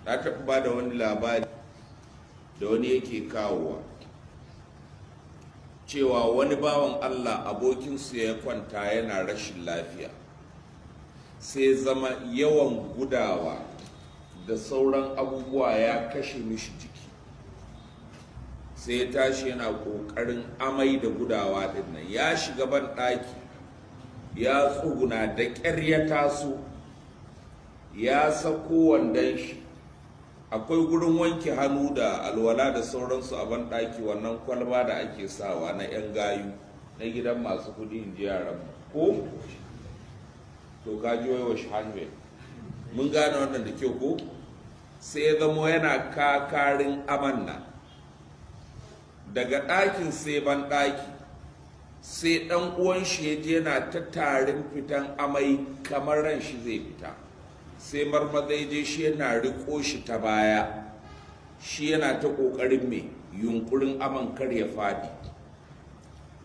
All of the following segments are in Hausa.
na taɓa ba da wani labari da wani yake kawowa cewa wani bawan Allah abokinsu ya kwanta yana rashin lafiya, sai zama yawan gudawa da sauran abubuwa ya kashe mishi jiki, sai ya tashi yana ƙoƙarin amai da gudawa din nan. Ya shiga ban ɗaki ya tsuguna da ƙyar ya taso, ya sako wandon shi, akwai gurin wanke hannu da alwala da sauransu a ban ɗaki, wannan kwalba da ake sawa na 'yan gayu na gidan masu kuɗi in ji yaran ko to kaji wai shi hanwe mun gane wannan da kyau ko. Sai ya zamo yana kakarin amanna daga ɗakin sai ban ɗaki, sai ɗan uwan shi ya je yana ta tarin fitan amai kamar ran shi zai fita, sai marmaza je shi yana riko shi ta baya, shi yana ta ƙoƙarin mai yunkurin aman kar ya faɗi.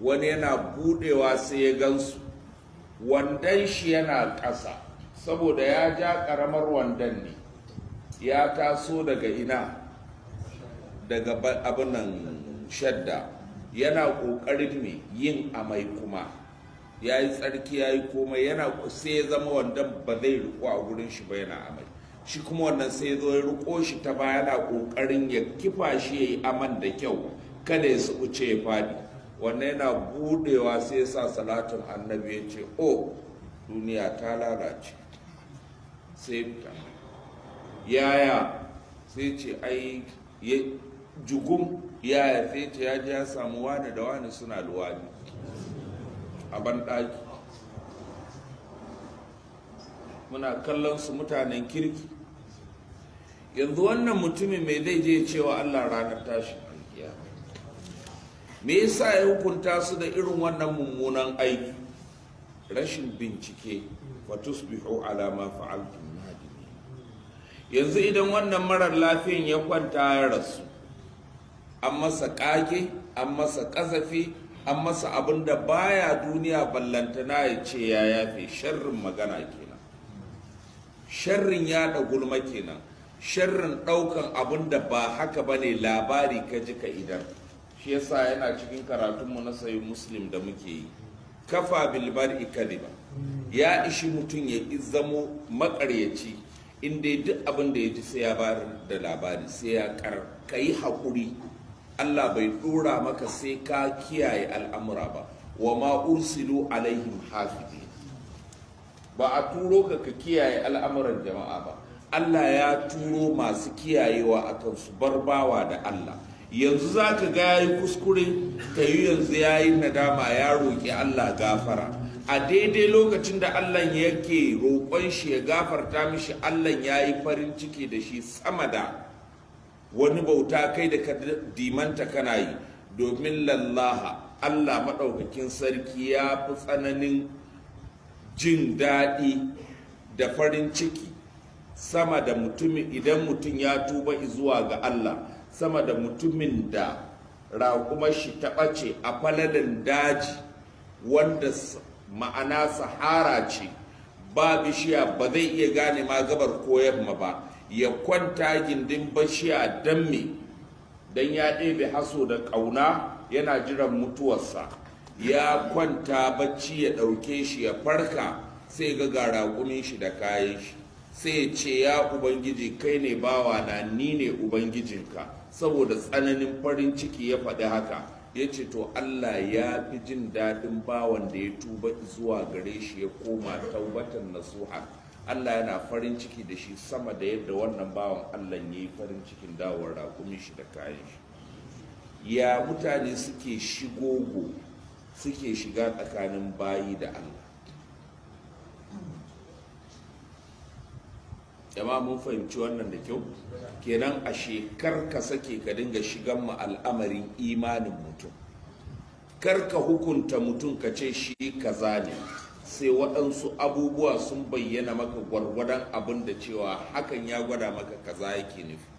Wani yana buɗewa sai ya gansu, wandon shi yana ƙasa saboda ya ja ƙaramar wandon ne, ya taso daga ina, daga abinan shadda, yana ƙoƙarin mai yin amai kuma ya yi tsarki ya yi komai, yana sai ya zama wandon ba zai riko a gurin shi ba, yana amai. Shi kuma wannan sai ya zo ya riko shi ta baya, yana ƙoƙarin ya kifa shi ya yi aman da kyau kada ya wuce ya faɗi. Wannan yana budewa sai ya sa salatin annabi ya ce, o duniya ta lalace, sai fita. Yaya sai ce ai jugum, yaya sai ce ya ji ya samu wani da wani suna luwadi a banɗaki, muna kallon su mutanen kirki. Yanzu wannan mutumin mai zai je cewa Allah ranar tashin alkiyama? Me yasa ya hukunta su da irin wannan mummunan aiki? Rashin bincike. wa tusbihu ala ma fa'altum nadimin. Yanzu idan wannan marar lafiyan ya kwanta ya rasu, an masa kage, an masa kazafi, an masa abin da baya duniya ballantana ya ce ya yafe, sharrin magana kenan, sharrin yaɗa gulma kenan, sharrin ɗaukan abin da ba haka bane labari ka ji ka idan. Shi yasa yana cikin karatunmu na sayi Muslim da muke yi, kafa bilbar ikadiba, ya ishi mutum ya zamo makaryaci inda duk abin da ya ji sai ya bayar da labari, sai ya ka yi haƙuri. Allah bai ɗora maka sai ka kiyaye al'amura ba, wa ma ursilu alaihim hafizi, ba a turo ka kiyaye al'amuran jama'a ba. Allah ya turo masu kiyayewa a kansu, barbawa da Allah. Yanzu za ka ga ya yi kuskure, ta yi yanzu ya yi nadama, ya roƙi Allah gafara. A daidai lokacin da Allah yake roƙon shi ya gafarta mishi, Allah ya yi farin ciki da shi sama da wani bauta kai da ka dimanta kana yi. Domin lallaha, Allah maɗaukakin sarki ya fi tsananin jin daɗi da farin ciki sama da mutumin, idan mutum ya tuba zuwa ga Allah, sama da mutumin da raƙumar shi ta ɓace a falalin daji wanda ma'ana sahara ce, ba bishiya, ba zai iya gane ma gabar ko yamma ba, ya kwanta gindin bishiya don me, don ya ɗebe haso da ƙauna yana jiran mutuwarsa, ya kwanta bacci ya ɗauke shi ya farka sai ga raƙumin shi da kayan shi, sai ya ce ya Ubangiji kai ne bawa na, ni ne Ubangijinka. Saboda tsananin farin ciki ya faɗi haka, ya ce to Allah ya fi jin daɗin bawan da ya tuba zuwa gare shi ya koma taubatan nasuha. Allah yana farin ciki da shi sama da yadda wannan bawan Allah ya yi farin cikin dawowar raƙumin shi da kayan shi. Ya mutane suke shigogo, suke shiga tsakanin bayi da Allah. Jama'a mun fahimci wannan da kyau? Kenan ashe kar ka sake ka dinga shigan mu al'amarin imanin mutum, kar ka hukunta mutum ka ce shi kaza ne sai waɗansu abubuwa sun bayyana maka gwargwadon abin da cewa hakan ya gwada maka kaza yake nufi,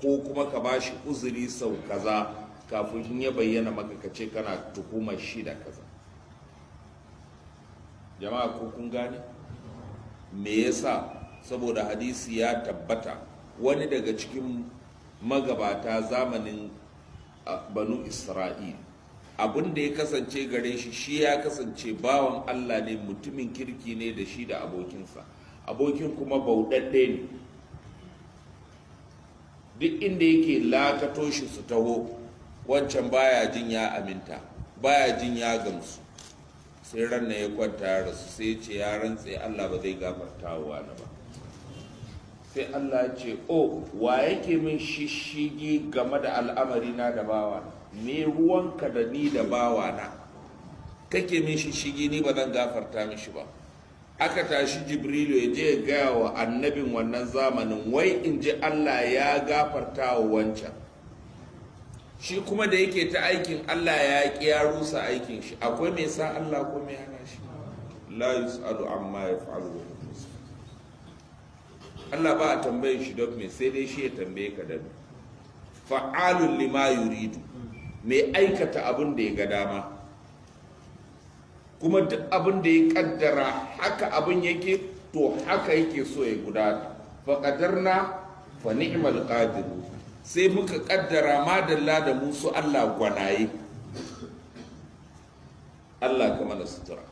ko kuma ka ba shi uzuri sau kaza kafin ya bayyana maka ka ce kana tuhumar shi da kaza. Jama'a ko kun gane me yasa? Saboda hadisi ya tabbata wani daga cikin magabata zamanin banu Isra'il, abin da ya kasance gare shi ya kasance bawan Allah ne, mutumin kirki ne da shi da abokinsa, abokin kuma bauɗaɗɗe ne, duk inda yake lakato shi su taho, wancan baya jin ya aminta, baya jin ya gamsu. Sai ranna ya kwanta ya rasu, sai ce ya rantse Allah ba zai gafarta wa wani ba. Sai Allah ce, o wa yake min shishigi game da al'amari na da bawana, me ruwanka da ni da bawana, kake min shishigi, ni ba zan gafarta mishi ba. Aka tashi Jibrilu ya je ya gaya wa annabin wannan zamanin, wai in ji Allah ya gafarta wa wancan. Shi kuma da yake ta aikin Allah ya ƙi ya rusa aikin shi, akwai mai sa Allah ko mai hana shi? La yus'alu amma yaf'alu wa hum yus'alun. Allah ba a tambayin shi don me, sai dai shi ya tambaye ka da me. Fa'alun lima yuridu, mai aikata abin da ya ga dama, kuma duk abin da ya kaddara haka abin yake, to haka yake so ya gudana. Fa qadarna fa ni'mal qadirun, sai muka kaddara madalla da musu Allah gwanaye. Allah ka mana sutura.